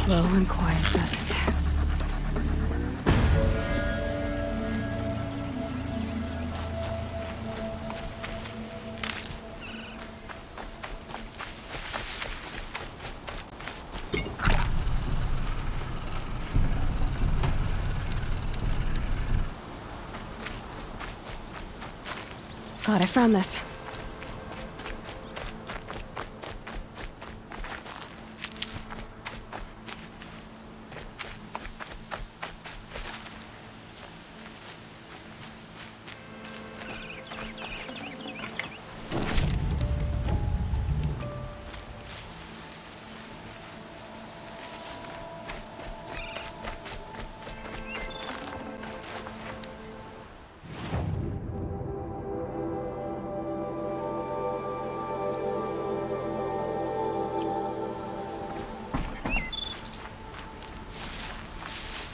Slow and quiet does it. Thought I found this.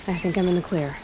I think I'm in the clear.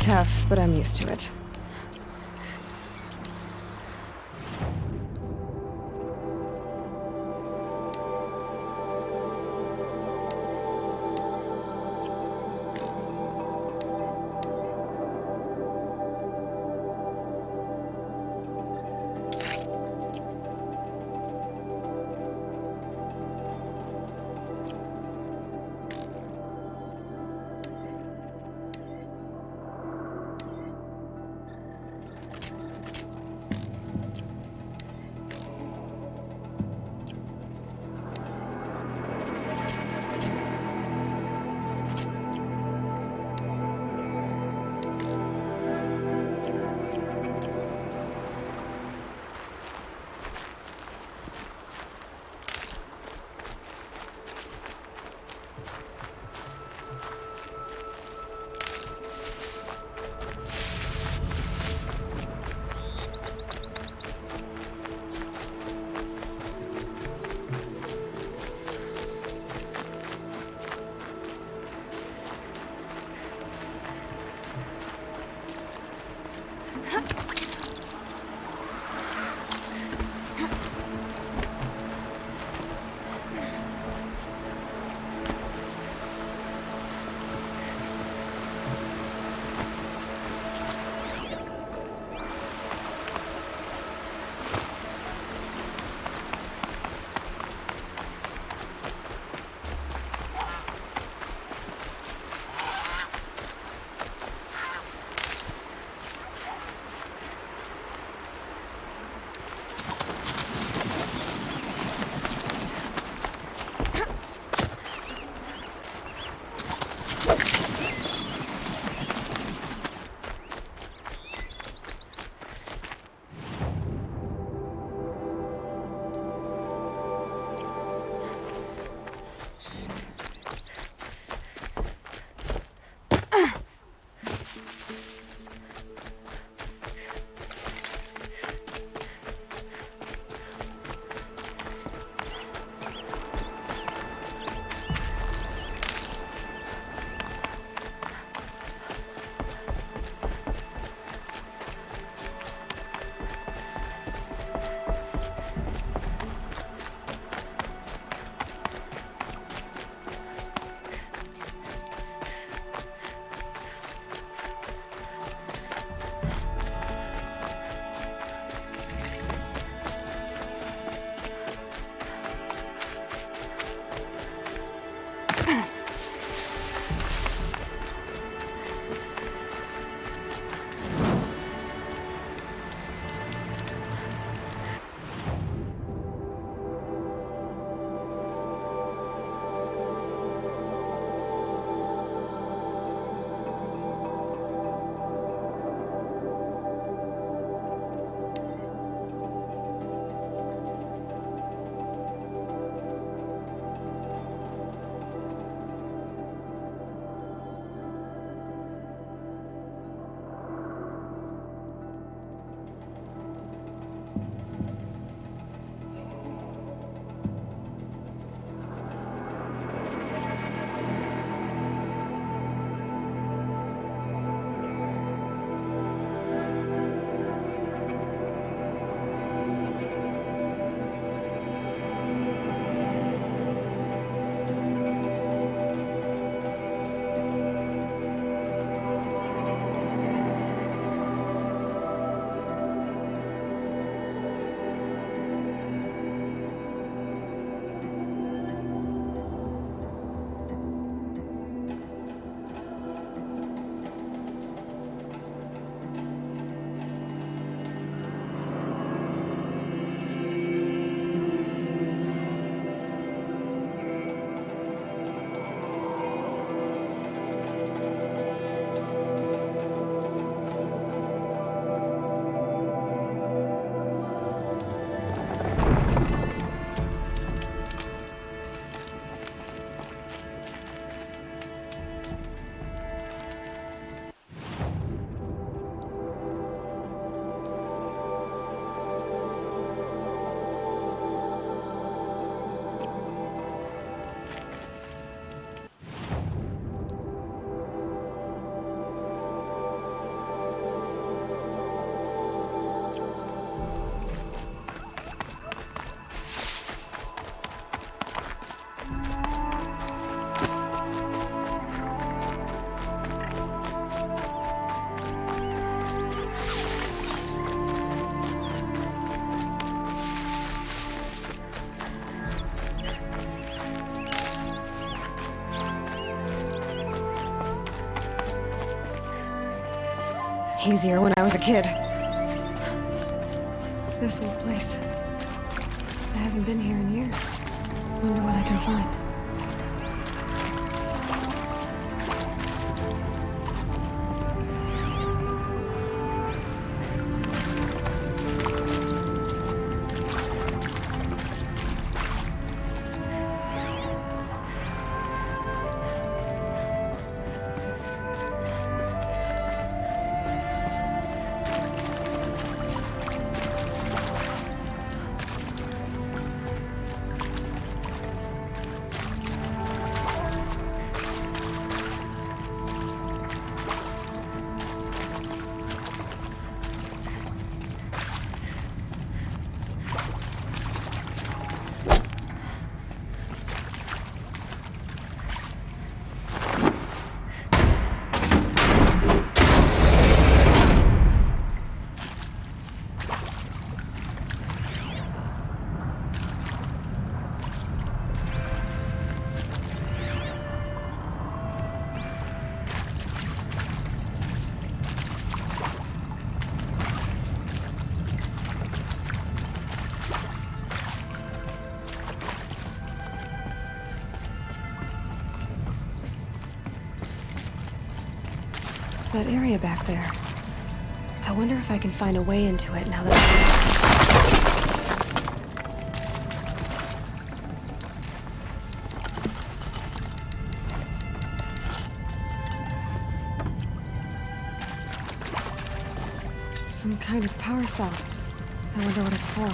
Tough, but I'm used to it. easier when I was a kid. This old place. I haven't been here in years. Wonder what I can find. That area back there. I wonder if I can find a way into it now that some kind of power cell. I wonder what it's for.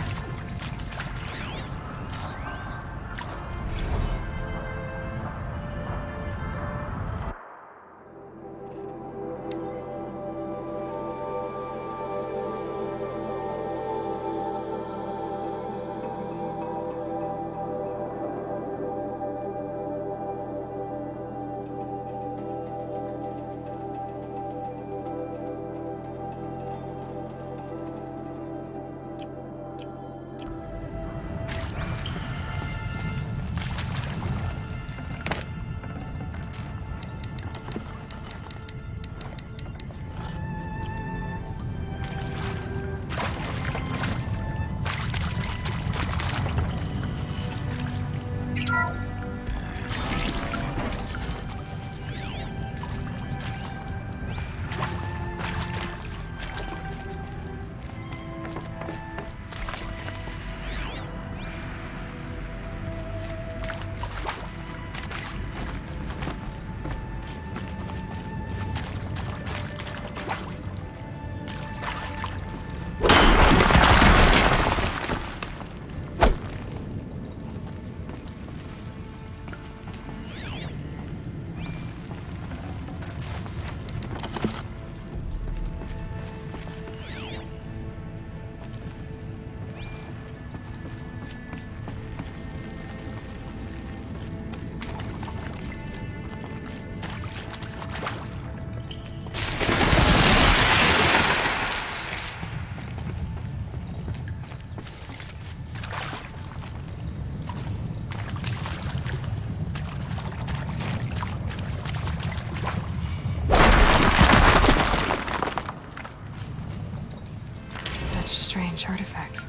Strange artifacts.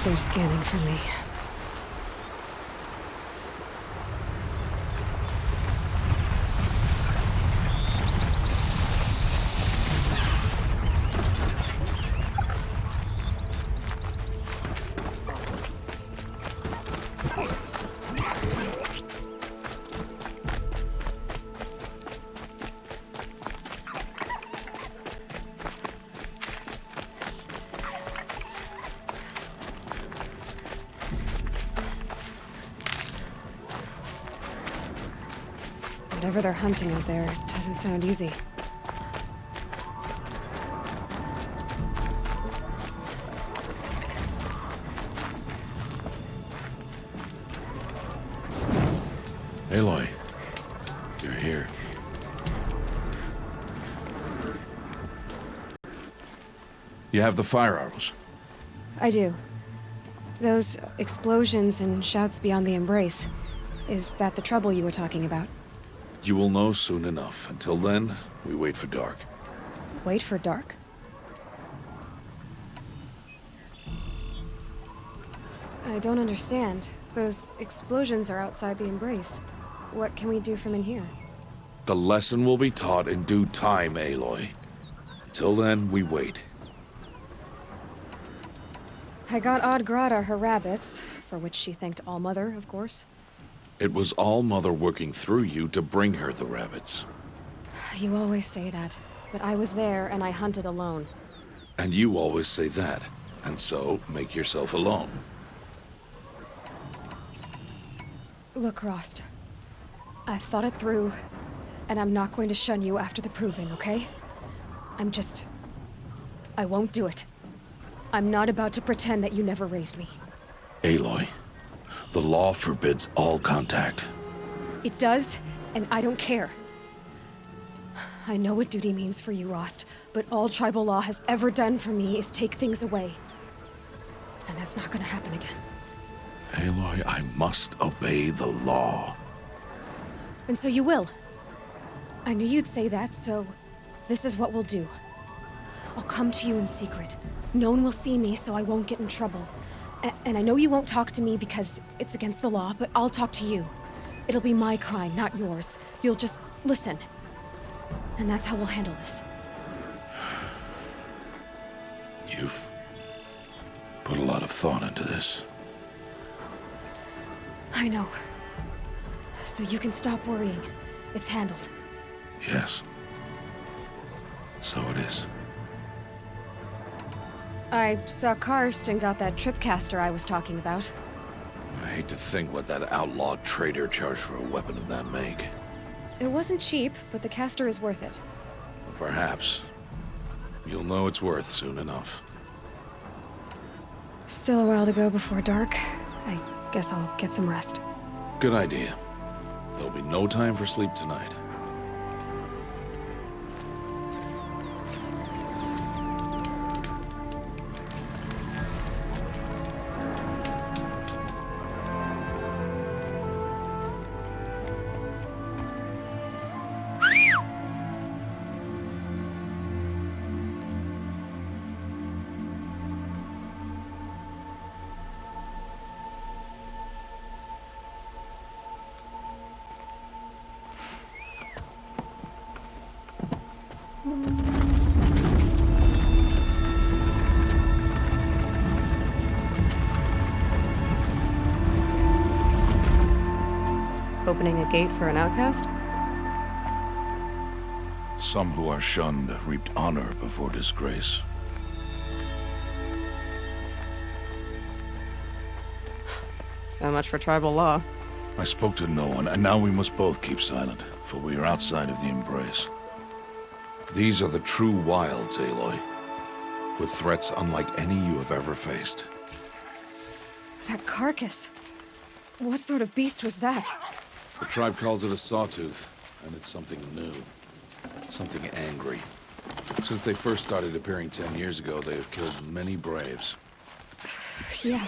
They're scanning for me. Whatever they're hunting out there, it doesn't sound easy. Aloy, you're here. You have the fire arrows. I do. Those explosions and shouts beyond the embrace. Is that the trouble you were talking about? You will know soon enough. Until then, we wait for dark. Wait for dark? I don't understand. Those explosions are outside the embrace. What can we do from in here? The lesson will be taught in due time, Aloy. Until then, we wait. I got Odd Grata her rabbits, for which she thanked Allmother, of course. It was Allmother working through you to bring her the rabbits. You always say that, but I was there and I hunted alone. And you always say that, and so make yourself alone. Look, Rost. I've thought it through, and I'm not going to shun you after the proving, okay? I won't do it. I'm not about to pretend that you never raised me. Aloy, the law forbids all contact. It does, and I don't care. I know what duty means for you, Rost, but all tribal law has ever done for me is take things away. And that's not gonna happen again. Aloy, I must obey the law. And so you will. I knew you'd say that, so this is what we'll do. I'll come to you in secret. No one will see me, so I won't get in trouble. And I know you won't talk to me because it's against the law, but I'll talk to you. It'll be my crime, not yours. You'll just listen. And that's how we'll handle this. You've put a lot of thought into this. I know. So you can stop worrying. It's handled. Yes. So it is. I saw Karst and got that tripcaster I was talking about. I hate to think what that outlawed trader charged for a weapon of that make. It wasn't cheap, but the caster is worth it. Perhaps. You'll know it's worth soon enough. Still a while to go before dark. I guess I'll get some rest. Good idea. There'll be no time for sleep tonight. Opening a gate for an outcast? Some who are shunned reaped honor before disgrace. So much for tribal law. I spoke to no one, and now we must both keep silent, for we are outside of the Embrace. These are the true wilds, Aloy. With threats unlike any you have ever faced. That carcass. What sort of beast was that? The tribe calls it a sawtooth, and it's something new. Something angry. Since they first started appearing 10 years ago, they have killed many braves. Yeah.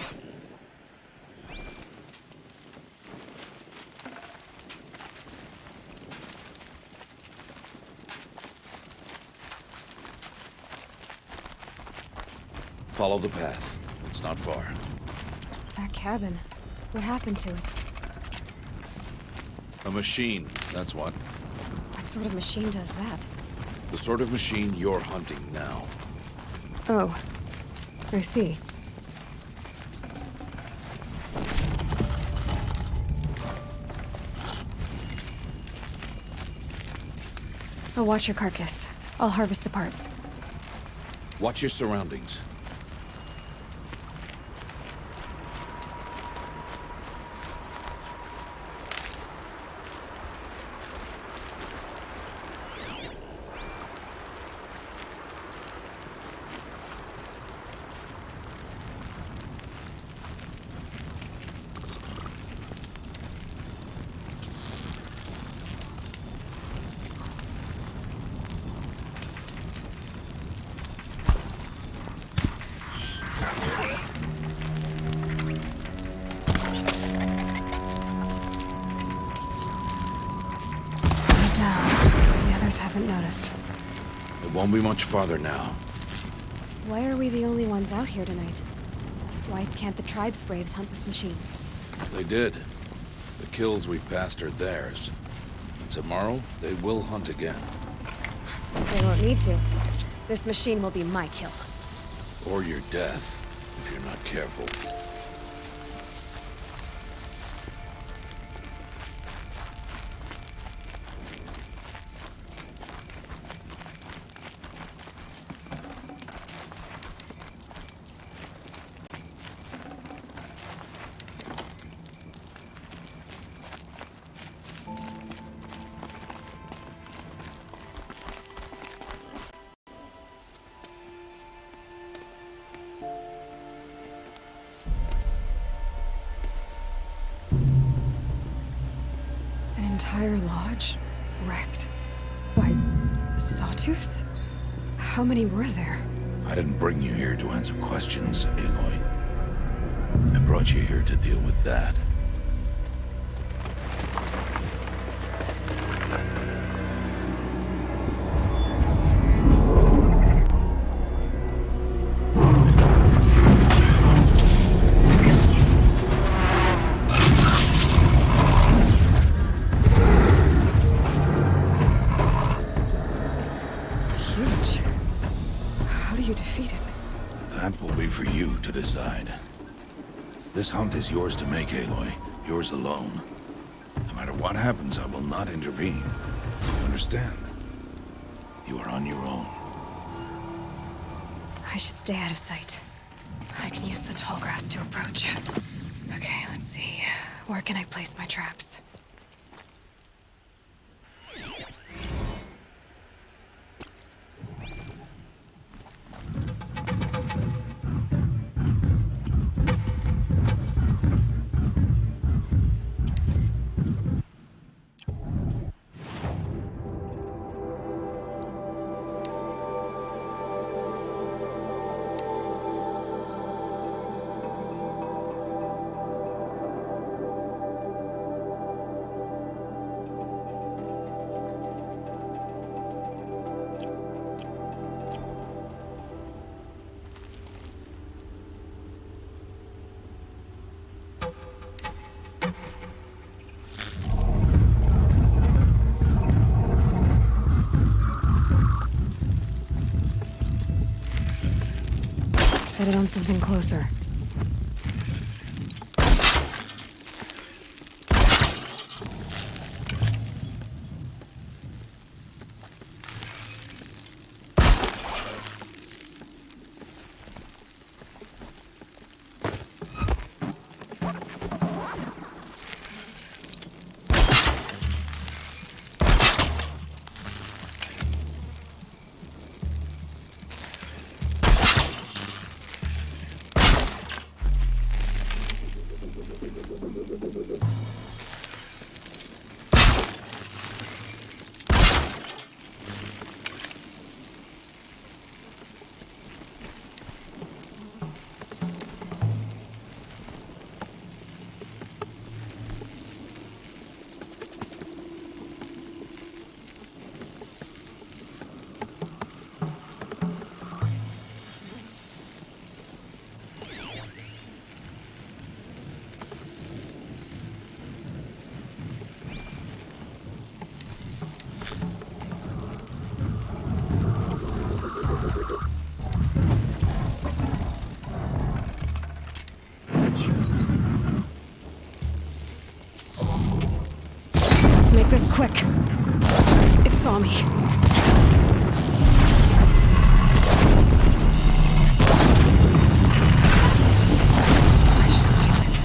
Follow the path. It's not far. That cabin. What happened to it? A machine, that's what. What sort of machine does that? The sort of machine you're hunting now. Oh. I see. I'll watch your carcass. I'll harvest the parts. Watch your surroundings. Haven't noticed. It won't be much farther now. Why are we the only ones out here tonight? Why can't the tribe's braves hunt this machine? They did. The kills we've passed are theirs. Tomorrow, they will hunt again. They won't need to. This machine will be my kill. Or your death, if you're not careful. Entire lodge wrecked by sawtooths? How many were there? I didn't bring you here to answer questions, Aloy. I brought you here to deal with that. That will be for you to decide. This hunt is yours to make, Aloy. Yours alone. No matter what happens, I will not intervene. You understand? You are on your own. I should stay out of sight. I can use the tall grass to approach. Okay, let's see. Where can I place my traps? Set it on something closer. quick. It saw me. I should save it.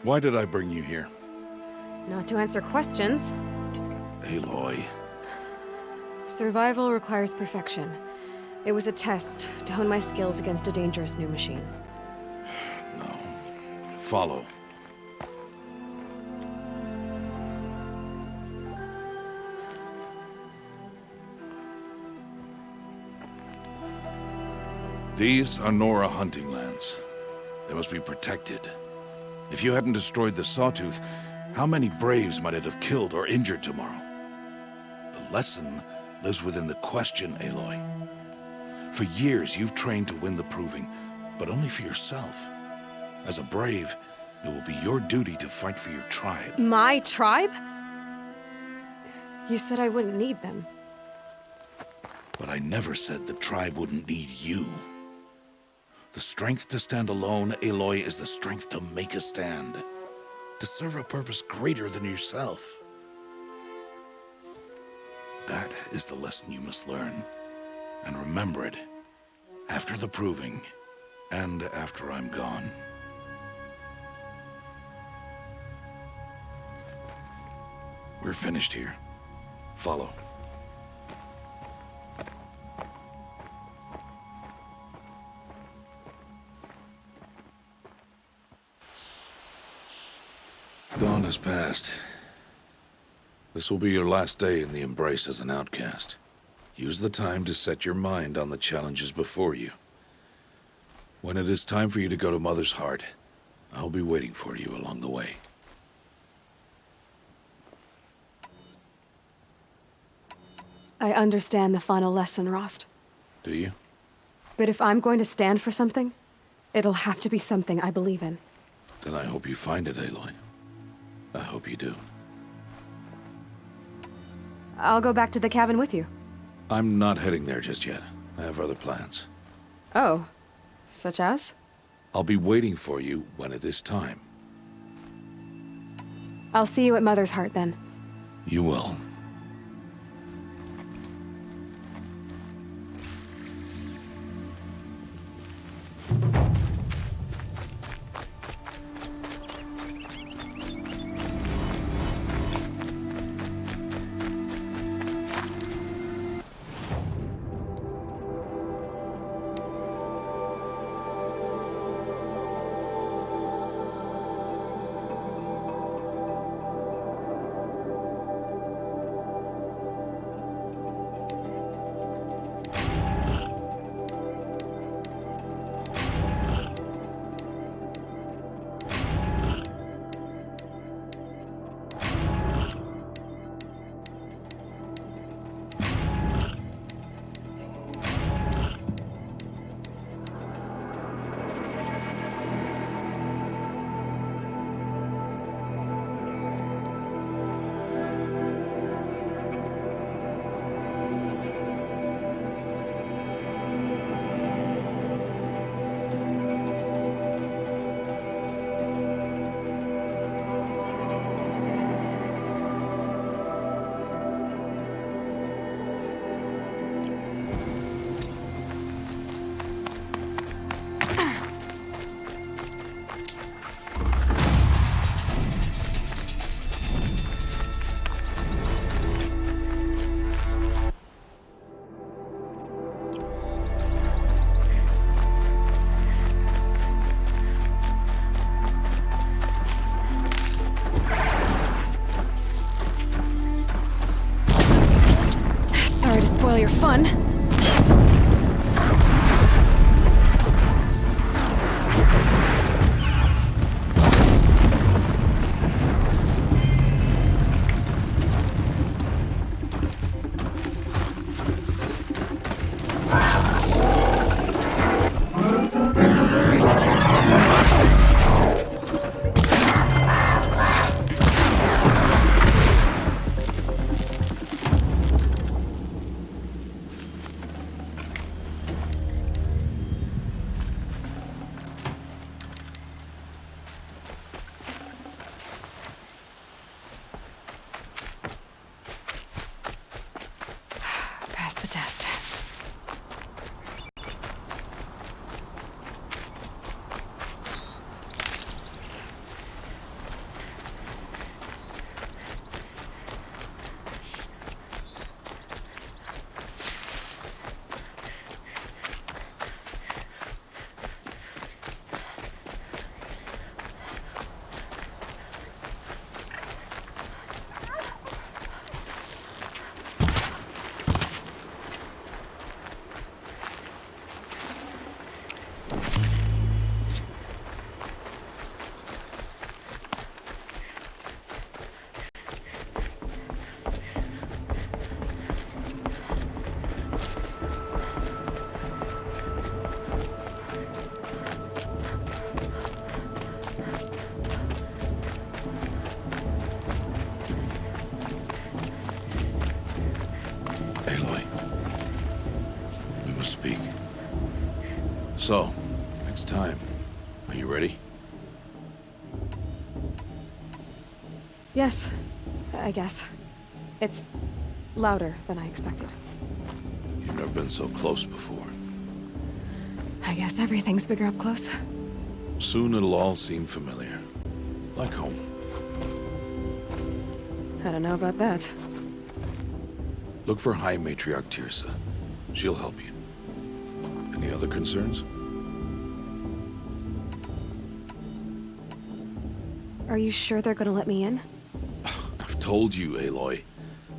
Why did I bring you here? Not to answer questions. Aloy. Survival requires perfection. It was a test to hone my skills against a dangerous new machine. No. Follow. These are Nora hunting lands. They must be protected. If you hadn't destroyed the Sawtooth, how many Braves might it have killed or injured tomorrow? The lesson lives within the question, Aloy. For years, you've trained to win the Proving, but only for yourself. As a Brave, it will be your duty to fight for your tribe. My tribe? You said I wouldn't need them. But I never said the tribe wouldn't need you. The strength to stand alone, Aloy, is the strength to make a stand. To serve a purpose greater than yourself. That is the lesson you must learn. And remember it. After the Proving, and after I'm gone. We're finished here. Follow. Dawn has passed. This will be your last day in the Embrace as an outcast. Use the time to set your mind on the challenges before you. When it is time for you to go to Mother's Heart, I'll be waiting for you along the way. I understand the final lesson, Rost. Do you? But if I'm going to stand for something, it'll have to be something I believe in. Then I hope you find it, Aloy. I hope you do. I'll go back to the cabin with you. I'm not heading there just yet. I have other plans. Oh, such as? I'll be waiting for you when it is time. I'll see you at Mother's Heart then. You will. fun. Pass the test. Aloy. We must speak. So, it's time. Are you ready? Yes, I guess. It's louder than I expected. You've never been so close before. I guess everything's bigger up close. Soon it'll all seem familiar. Like home. I don't know about that. Look for High Matriarch Teersa. She'll help you. Any other concerns? Are you sure they're gonna let me in? I've told you, Aloy.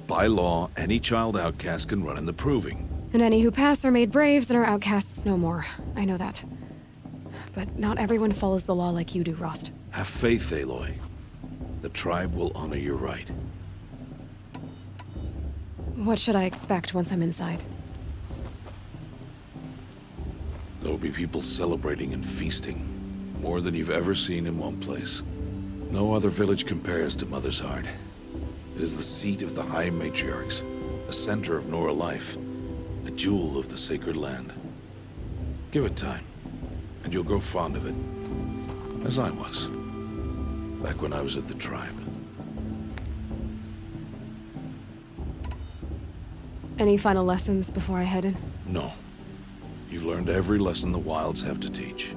By law, any child outcast can run in the Proving. And any who pass are made braves and are outcasts no more. I know that. But not everyone follows the law like you do, Rost. Have faith, Aloy. The tribe will honor your right. What should I expect once I'm inside? There will be people celebrating and feasting. More than you've ever seen in one place. No other village compares to Mother's Heart. It is the seat of the High Matriarchs, a center of Nora life, a jewel of the sacred land. Give it time, and you'll grow fond of it. As I was, back when I was at the tribe. Any final lessons before I head in? No. You've learned every lesson the Wilds have to teach.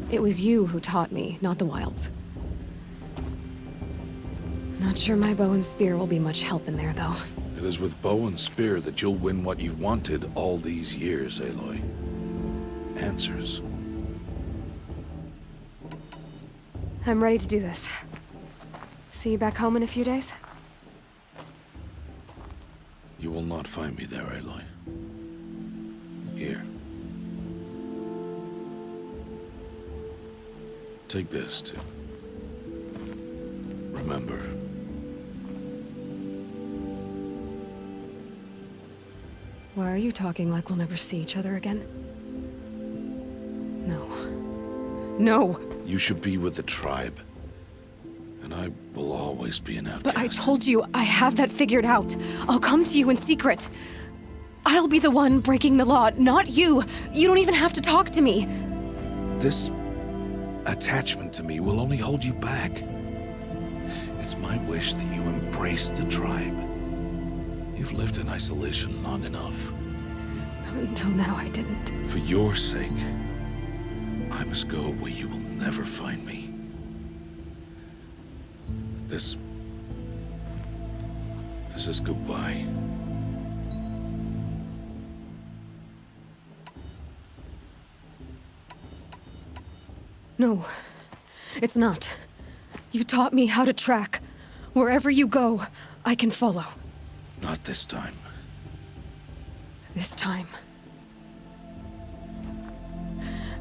It was you who taught me, not the Wilds. Not sure my bow and spear will be much help in there, though. It is with bow and spear that you'll win what you've wanted all these years, Aloy. Answers. I'm ready to do this. See you back home in a few days? You will not find me there, Aloy. Here. Take this, too. Remember. Why are you talking like we'll never see each other again? No. No! You should be with the tribe. And I will always be an outcast. But I told you, I have that figured out. I'll come to you in secret. I'll be the one breaking the law, not you. You don't even have to talk to me. This attachment to me will only hold you back. It's my wish that you embrace the tribe. You've lived in isolation long enough. Until now, I didn't. For your sake, I must go where you will never find me. This is goodbye. No, it's not. You taught me how to track. Wherever you go, I can follow. Not this time. This time.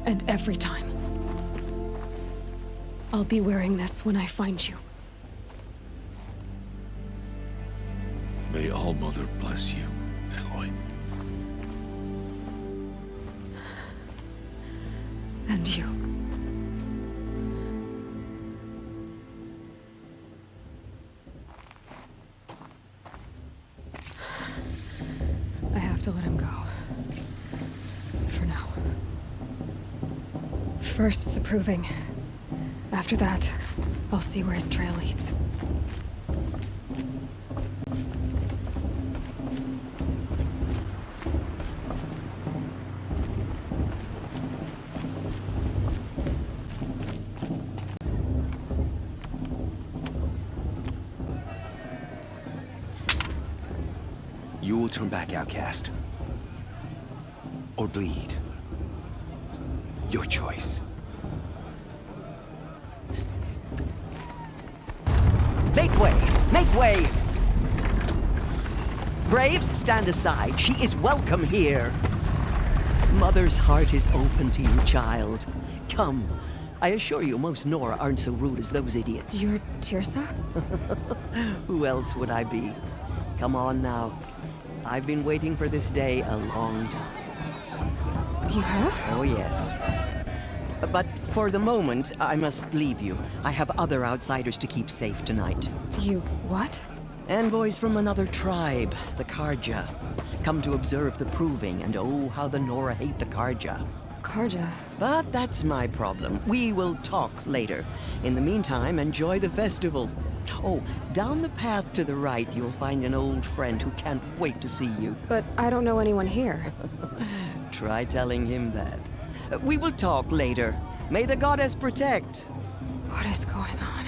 And every time. I'll be wearing this when I find you. May All-Mother bless you, Aloy. And you. I have to let him go. For now. First, the proving. After that, I'll see where his trail leads. You will turn back, outcast. Or bleed. Your choice. Make way! Make way! Braves, stand aside. She is welcome here. Mother's heart is open to you, child. Come. I assure you, most Nora aren't so rude as those idiots. You're Teersa? Who else would I be? Come on now. I've been waiting for this day a long time. You have? Oh, yes. But for the moment, I must leave you. I have other outsiders to keep safe tonight. You what? Envoys from another tribe, the Karja. Come to observe the proving, and oh, how the Nora hate the Karja. Karja. But that's my problem. We will talk later. In the meantime, enjoy the festival. Oh, down the path to the right, you'll find an old friend who can't wait to see you. But I don't know anyone here. Try telling him that. We will talk later. May the goddess protect. What is going on?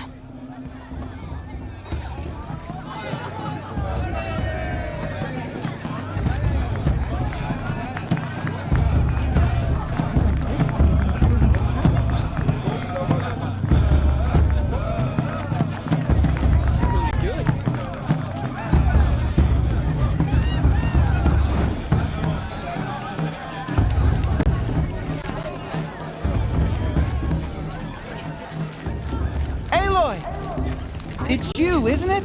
It's you, isn't it?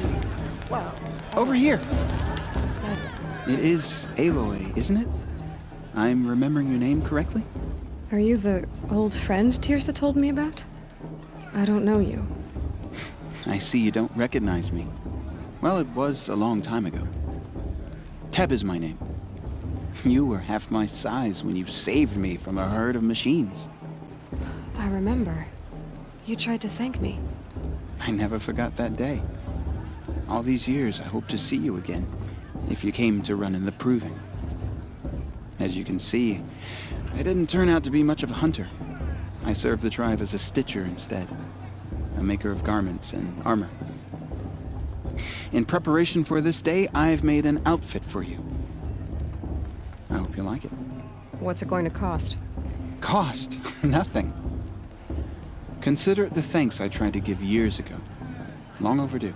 Well, Over here. It is Aloy, isn't it? I'm remembering your name correctly? Are you the old friend Teersa told me about? I don't know you. I see you don't recognize me. Well, it was a long time ago. Teb is my name. You were half my size when you saved me from a herd of machines. I remember. You tried to thank me. I never forgot that day. All these years, I hope to see you again, if you came to run in the proving. As you can see, I didn't turn out to be much of a hunter. I served the tribe as a stitcher instead, a maker of garments and armor. In preparation for this day, I've made an outfit for you. I hope you like it. what's it going to cost? Cost? Nothing. Consider it the thanks I tried to give years ago. Long overdue.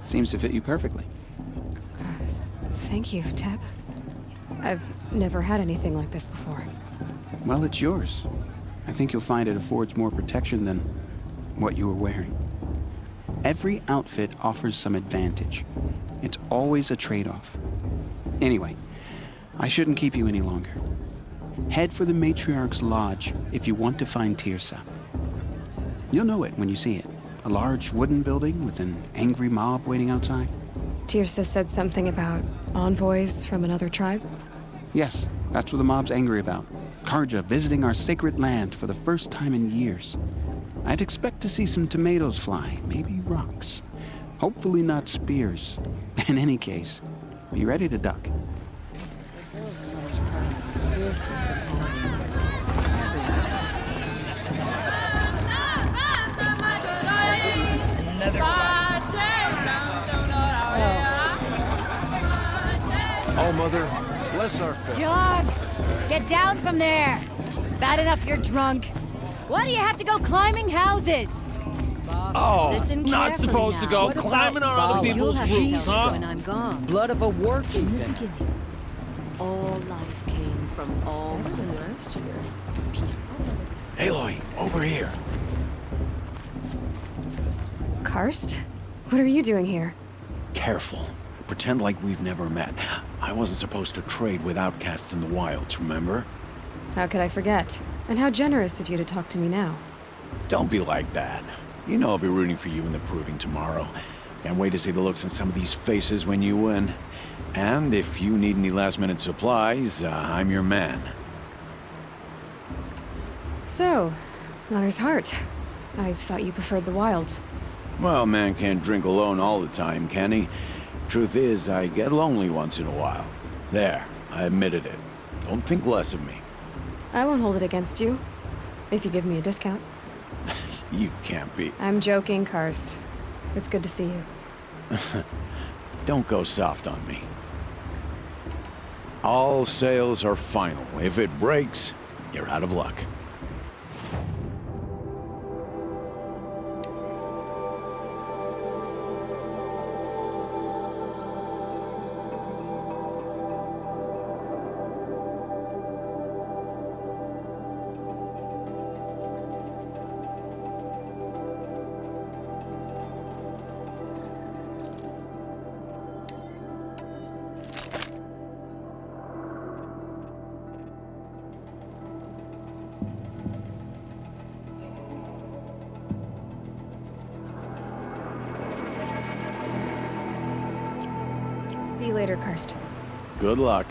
Seems to fit you perfectly. Thank you, Teb. I've never had anything like this before. Well, it's yours. I think you'll find it affords more protection than what you were wearing. Every outfit offers some advantage. It's always a trade-off. Anyway, I shouldn't keep you any longer. Head for the Matriarch's Lodge if you want to find Teersa. You'll know it when you see it. A large wooden building with an angry mob waiting outside. Teersa said something about envoys from another tribe? Yes, that's what the mob's angry about. Carja visiting our sacred land for the first time in years. I'd expect to see some tomatoes fly, maybe rocks. Hopefully not spears. In any case, be ready to duck. Oh, Mother, bless our family. John, get down from there. Bad enough you're drunk. Why do you have to go climbing houses? Oh, Listen not carefully supposed to now. go What climbing on other You'll people's have to roofs, tell huh? us when I'm gone. Blood of a war In the chief. beginning, all life came from all Aloy, over here. Karst? What are you doing here? Careful. Pretend like we've never met. I wasn't supposed to trade with outcasts in the wilds, remember? How could I forget? And how generous of you to talk to me now. Don't be like that. You know I'll be rooting for you in the proving tomorrow. Can't wait to see the looks on some of these faces when you win. And if you need any last-minute supplies, I'm your man. So, Mother's Heart. I thought you preferred the wilds. Well, man can't drink alone all the time, can he? Truth is, I get lonely once in a while. There, I admitted it. Don't think less of me. I won't hold it against you. If you give me a discount. You can't be... I'm joking, Karst. It's good to see you. Don't go soft on me. All sales are final. If it breaks, you're out of luck. See you later, Karst. Good luck.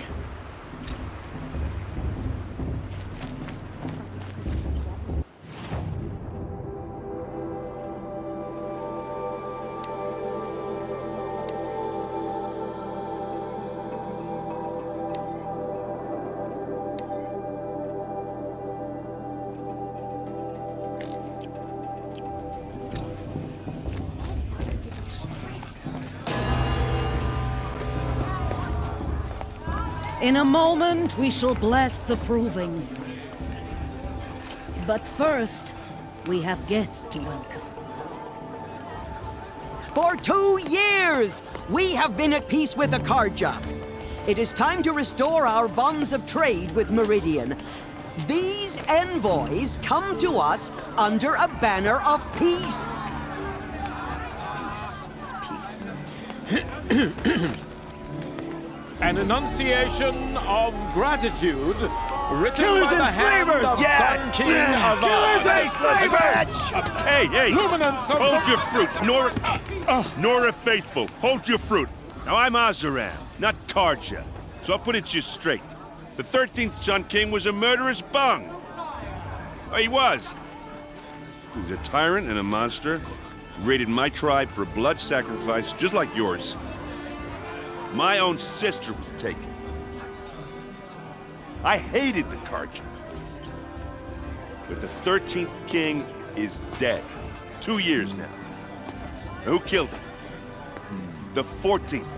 In a moment, we shall bless the proving. But first, we have guests to welcome. For 2 years, we have been at peace with the Carja. It is time to restore our bonds of trade with Meridian. These envoys come to us under a banner of peace. An enunciation of gratitude written Killers by the and hand slavers! of Sun King of Killers and slavers! Hey! Luminance of Hold the... your fruit, Nora Faithful. Hold your fruit. Now I'm Azaran, not Carja, so I'll put it to you straight. The 13th Sun King was a murderous bung. Oh, he was. He was a tyrant and a monster. He raided my tribe for a blood sacrifice, just like yours. My own sister was taken. I hated the Carja. But the 13th king is dead. 2 years now. Who killed him? The 14th.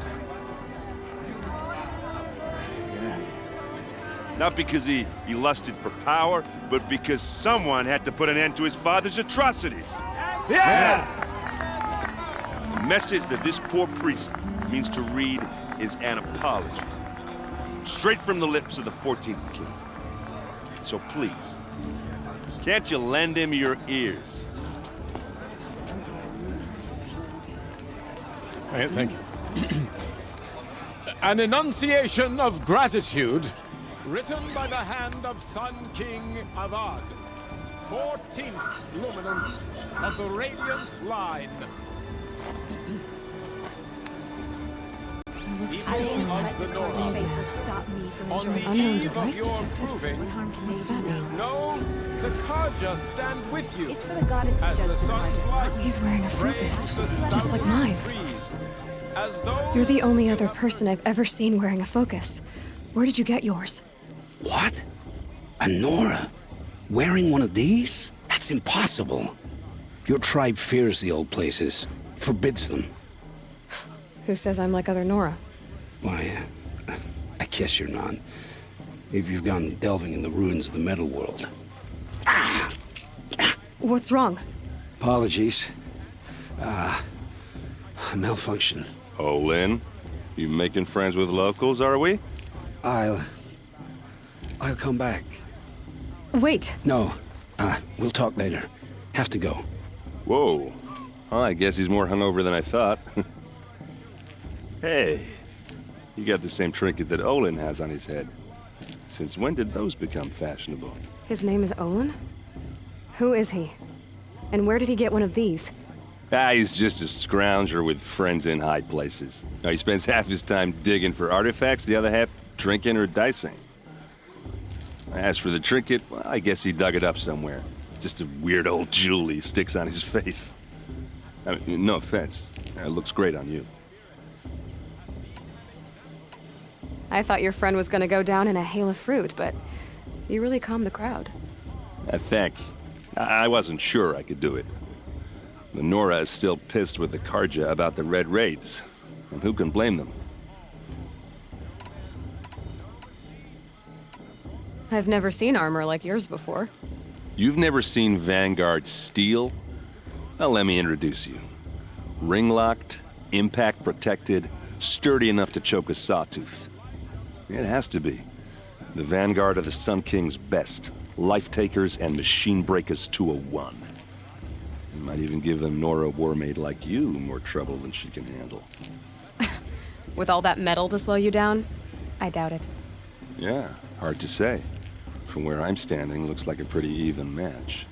Not because he lusted for power, but because someone had to put an end to his father's atrocities. Yeah! message that this poor priest means to read is an apology. Straight from the lips of the 14th king. So please, can't you lend him your ears? Thank you. An enunciation of gratitude written by the hand of Sun King Avad, 14th luminance of the Radiant Line. People of the North, on the eve of your proving, know the Karja stand with you. It's for the goddess to as judge the the sun's light He's wearing a focus, rays the just like mine. trees, as though You're the only other person I've ever seen wearing a focus. Where did you get yours? What? A Nora? Wearing one of these? That's impossible. Your tribe fears the old places, forbids them. Who says I'm like other Nora? Why, I guess you're not. If you've gone delving in the ruins of the metal world. What's wrong? Apologies. Malfunction. Oh, Lynn, you making friends with locals, are we? I'll come back. Wait. No. We'll talk later. Have to go. Whoa. Oh, I guess he's more hungover than I thought. Hey, you got the same trinket that Olin has on his head. Since when did those become fashionable? His name is Olin? Who is he? And where did he get one of these? He's just a scrounger with friends in high places. Now, he spends half his time digging for artifacts, the other half drinking or dicing. As for the trinket, well, I guess he dug it up somewhere. Just a weird old jewel he sticks on his face. I mean, no offense. It looks great on you. I thought your friend was gonna go down in a hail of fruit, but you really calmed the crowd. Thanks. I wasn't sure I could do it. The Nora is still pissed with the Karja about the Red Raids, and who can blame them? I've never seen armor like yours before. You've never seen Vanguard steel? Well, let me introduce you. Ring-locked, impact-protected, sturdy enough to choke a sawtooth. It has to be. The Vanguard of the Sun King's best. Life-takers and machine breakers 201. You might even give a Nora warmaid like you more trouble than she can handle. With all that metal to slow you down? I doubt it. Yeah, hard to say. From where I'm standing, looks like a pretty even match.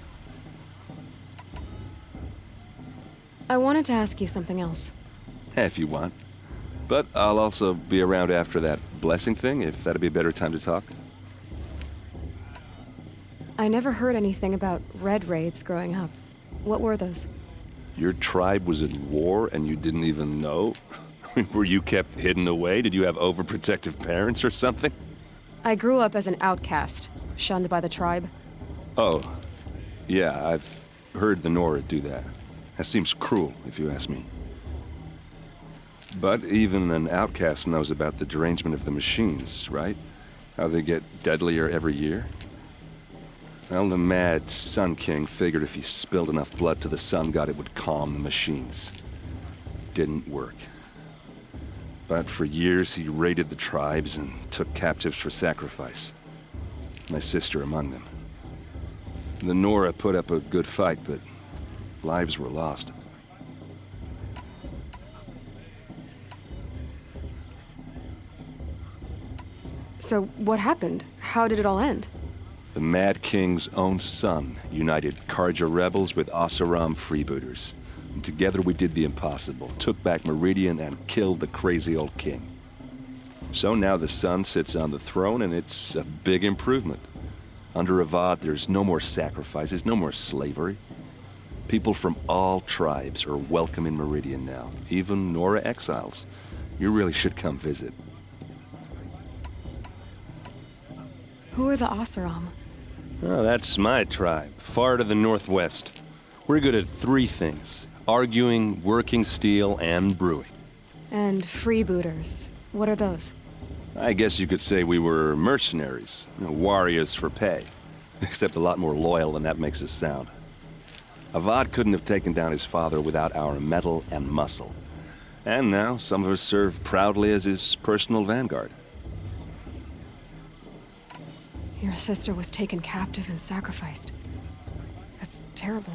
I wanted to ask you something else. If you want. But I'll also be around after that blessing thing, if that'd be a better time to talk. I never heard anything about Red Raids growing up. What were those? Your tribe was at war and you didn't even know? Were you kept hidden away? Did you have overprotective parents or something? I grew up as an outcast, shunned by the tribe. Oh, yeah, I've heard the Nora do that. That seems cruel, if you ask me. But even an outcast knows about the derangement of the machines, right? How they get deadlier every year? Well, the mad Sun King figured if he spilled enough blood to the Sun God, it would calm the machines. Didn't work. But for years, he raided the tribes and took captives for sacrifice. My sister among them. The Nora put up a good fight, but lives were lost. So what happened? How did it all end? The Mad King's own son united Karja rebels with Oseram freebooters. And together we did the impossible, took back Meridian and killed the crazy old king. So now the son sits on the throne and it's a big improvement. Under Avad, there's no more sacrifices, no more slavery. People from all tribes are welcome in Meridian now, even Nora exiles. You really should come visit. Who are the Oseram? Oh, that's my tribe, far to the northwest. We're good at three things: arguing, working steel, and brewing. And freebooters. What are those? I guess you could say we were mercenaries, warriors for pay. Except a lot more loyal than that makes us sound. Avad couldn't have taken down his father without our metal and muscle. And now some of us serve proudly as his personal vanguard. Your sister was taken captive and sacrificed. That's terrible.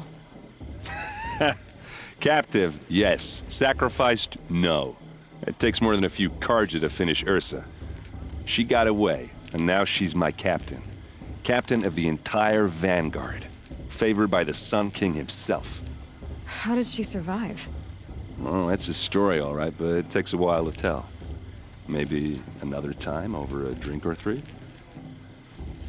Captive, yes. Sacrificed, no. It takes more than a few Carja to finish Ursa. She got away, and now she's my captain. Captain of the entire Vanguard. Favored by the Sun King himself. How did she survive? Oh, that's a story, all right, but it takes a while to tell. Maybe another time over a drink or three?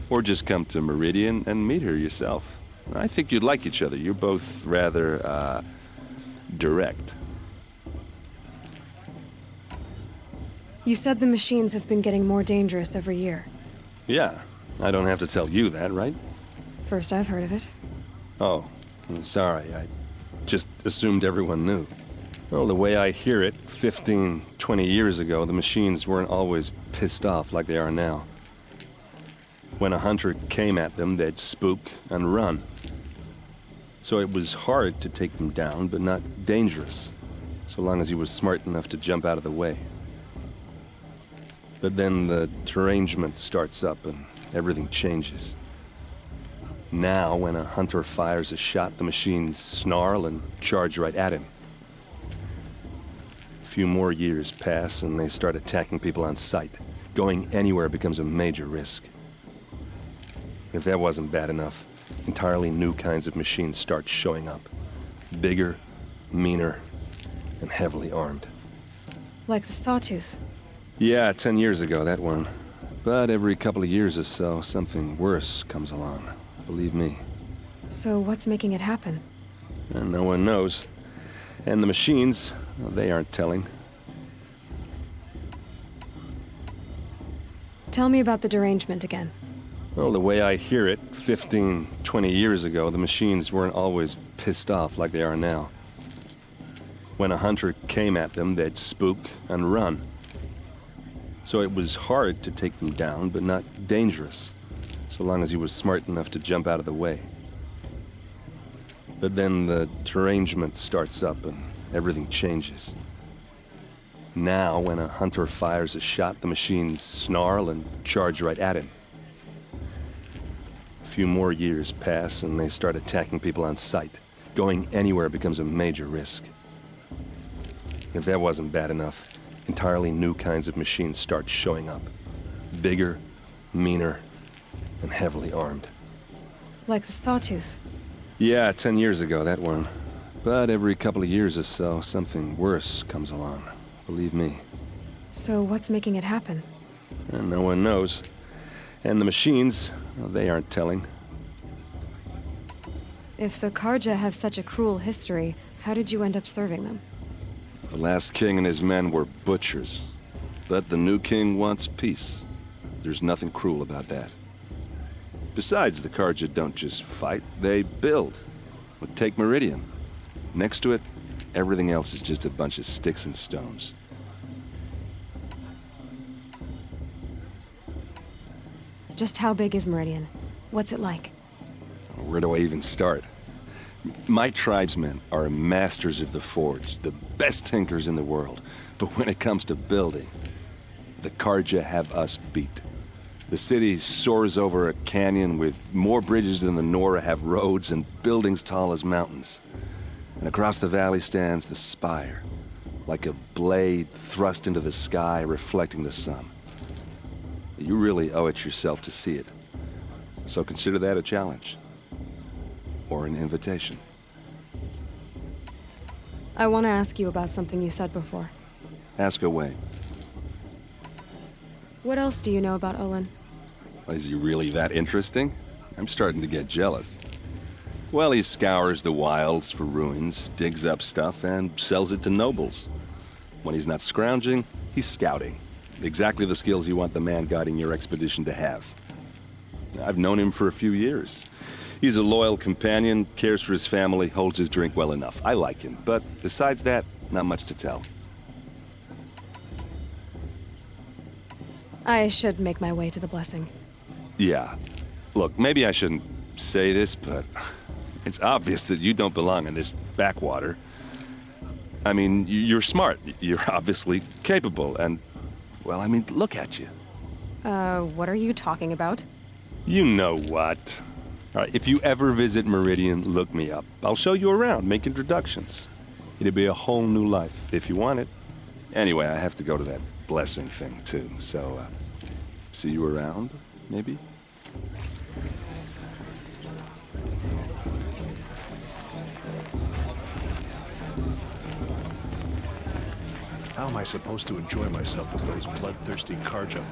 Or just come to Meridian and meet her yourself. I think you'd like each other. You're both rather, direct. You said the machines have been getting more dangerous every year. Yeah, I don't have to tell you that, right? First I've heard of it. Oh, I'm sorry. I just assumed everyone knew. Well, the way I hear it, 15, 20 years ago, the machines weren't always pissed off like they are now. When a hunter came at them, they'd spook and run. So it was hard to take them down, but not dangerous, so long as he was smart enough to jump out of the way. But then the derangement starts up and everything changes. Now, when a hunter fires a shot, the machines snarl and charge right at him. A few more years pass and they start attacking people on sight. Going anywhere becomes a major risk. If that wasn't bad enough, entirely new kinds of machines start showing up. Bigger, meaner, and heavily armed. Like the Sawtooth. Yeah, 10 years ago, that one. But every couple of years or so, something worse comes along. Believe me. So what's making it happen? And no one knows. And the machines, well, they aren't telling. Tell me about the derangement again. Well, the way I hear it, 15, 20 years ago, the machines weren't always pissed off like they are now. When a hunter came at them, they'd spook and run. So it was hard to take them down, but not dangerous, so long as he was smart enough to jump out of the way. But then the derangement starts up and everything changes. Now, when a hunter fires a shot, the machines snarl and charge right at him. A few more years pass and they start attacking people on sight. Going anywhere becomes a major risk. If that wasn't bad enough, entirely new kinds of machines start showing up. Bigger, meaner, and heavily armed. Like the Sawtooth. Yeah, 10 years ago, that one. But every couple of years or so, something worse comes along. Believe me. So what's making it happen? And no one knows. And the machines, well, they aren't telling. If the Carja have such a cruel history, how did you end up serving them? The last king and his men were butchers. But the new king wants peace. There's nothing cruel about that. Besides, the Carja don't just fight, they build. Well, take Meridian. Next to it, everything else is just a bunch of sticks and stones. Just how big is Meridian? What's it like? Where do I even start? My tribesmen are masters of the forge, the best tinkers in the world. But when it comes to building, the Carja have us beat. The city soars over a canyon with more bridges than the Nora have roads and buildings tall as mountains. And across the valley stands the spire, like a blade thrust into the sky reflecting the sun. You really owe it yourself to see it. So consider that a challenge. Or an invitation. I want to ask you about something you said before. Ask away. What else do you know about Olin? Is he really that interesting? I'm starting to get jealous. Well, he scours the wilds for ruins, digs up stuff, and sells it to nobles. When he's not scrounging, he's scouting. Exactly the skills you want the man guiding your expedition to have. I've known him for a few years. He's a loyal companion, cares for his family, holds his drink well enough. I like him, but besides that, not much to tell. I should make my way to the blessing. Yeah. Look, maybe I shouldn't say this, but It's obvious that you don't belong in this backwater. I mean, you're smart. You're obviously capable, and, well, I mean, look at you. What are you talking about? You know what. All right, if you ever visit Meridian, look me up. I'll show you around, make introductions. It'll be a whole new life, if you want it. Anyway, I have to go to that blessing thing, too, so, see you around, maybe? How am I supposed to enjoy myself with those bloodthirsty Carja?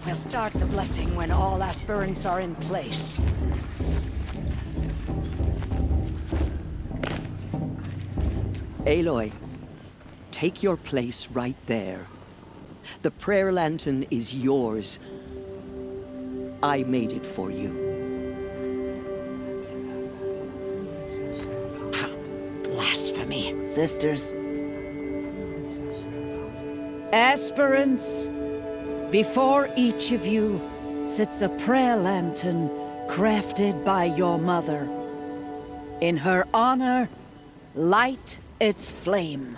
We'll start the blessing when all aspirants are in place. Aloy, take your place right there. The prayer lantern is yours. I made it for you. Blasphemy. Sisters. Aspirants, before each of you sits a prayer lantern crafted by your mother. In her honor, light its flame.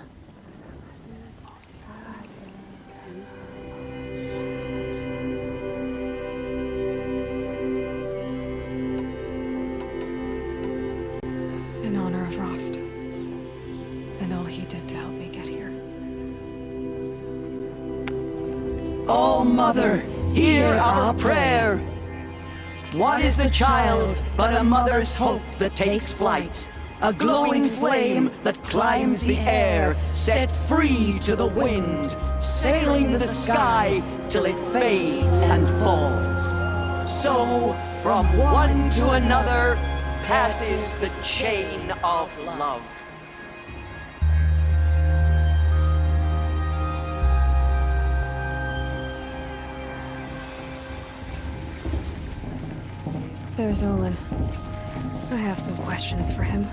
In honor of Rost, and all he did to help me get here. Oh, Mother, hear our prayer. What is the child but a mother's hope that takes flight? A glowing flame that climbs the air, set free to the wind, sailing the sky till it fades and falls. So, from one to another, passes the chain of love. There's Olin. I have some questions for him.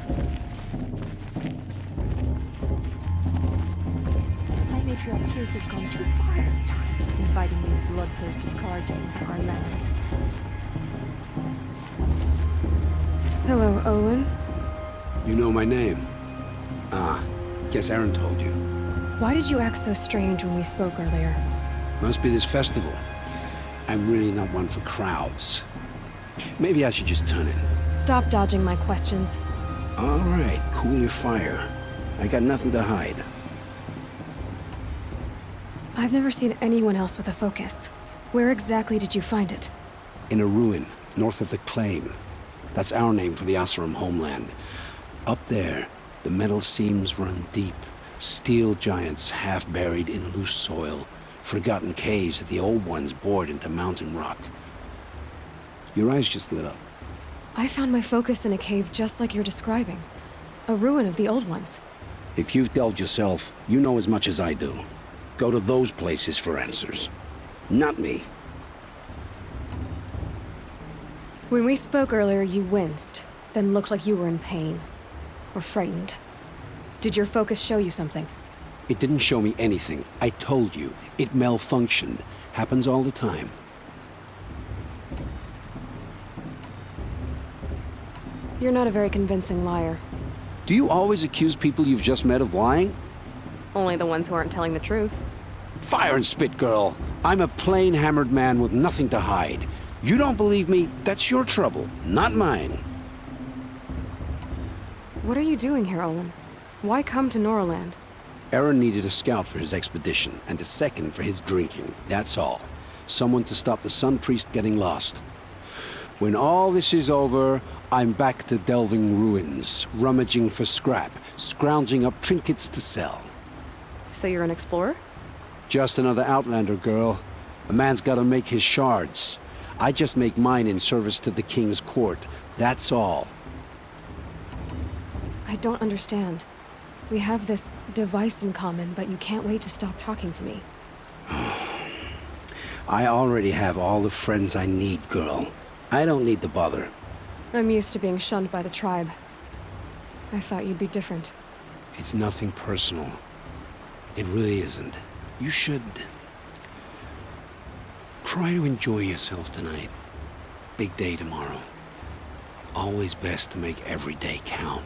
High Matriarch Tears has gone too far this time, inviting these bloodthirsty Carja into our lands. Hello, Olin. You know my name? Ah, guess Aaron told you. Why did you act so strange when we spoke earlier? Must be this festival. I'm really not one for crowds. Maybe I should just turn in. Stop dodging my questions. All right, cool your fire. I got nothing to hide. I've never seen anyone else with a focus. Where exactly did you find it? In a ruin, north of the Claim. That's our name for the Oseram homeland. Up there, the metal seams run deep. Steel giants half buried in loose soil. Forgotten caves that the old ones bored into mountain rock. Your eyes just lit up. I found my focus in a cave just like you're describing. A ruin of the old ones. If you've delved yourself, you know as much as I do. Go to those places for answers. Not me. When we spoke earlier, you winced, then looked like you were in pain. Or frightened. Did your focus show you something? It didn't show me anything. I told you. It malfunctioned. Happens all the time. You're not a very convincing liar. Do you always accuse people you've just met of lying? Only the ones who aren't telling the truth. Fire and spit, girl. I'm a plain hammered man with nothing to hide. You don't believe me, that's your trouble, not mine. What are you doing here, Olin? Why come to Norland? Aaron needed a scout for his expedition, and a second for his drinking, that's all. Someone to stop the Sun Priest getting lost. When all this is over, I'm back to delving ruins, rummaging for scrap, scrounging up trinkets to sell. So you're an explorer? Just another Outlander, girl. A man's gotta make his shards. I just make mine in service to the King's court. That's all. I don't understand. We have this device in common, but you can't wait to stop talking to me. I already have all the friends I need, girl. I don't need the bother. I'm used to being shunned by the tribe. I thought you'd be different. It's nothing personal. It really isn't. You should... try to enjoy yourself tonight. Big day tomorrow. Always best to make every day count.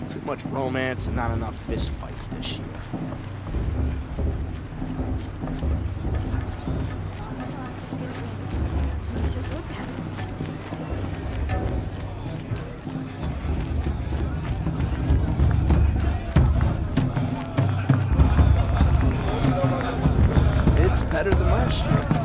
Too much romance and not enough fist fights this year. Just look at it. It's better than last year.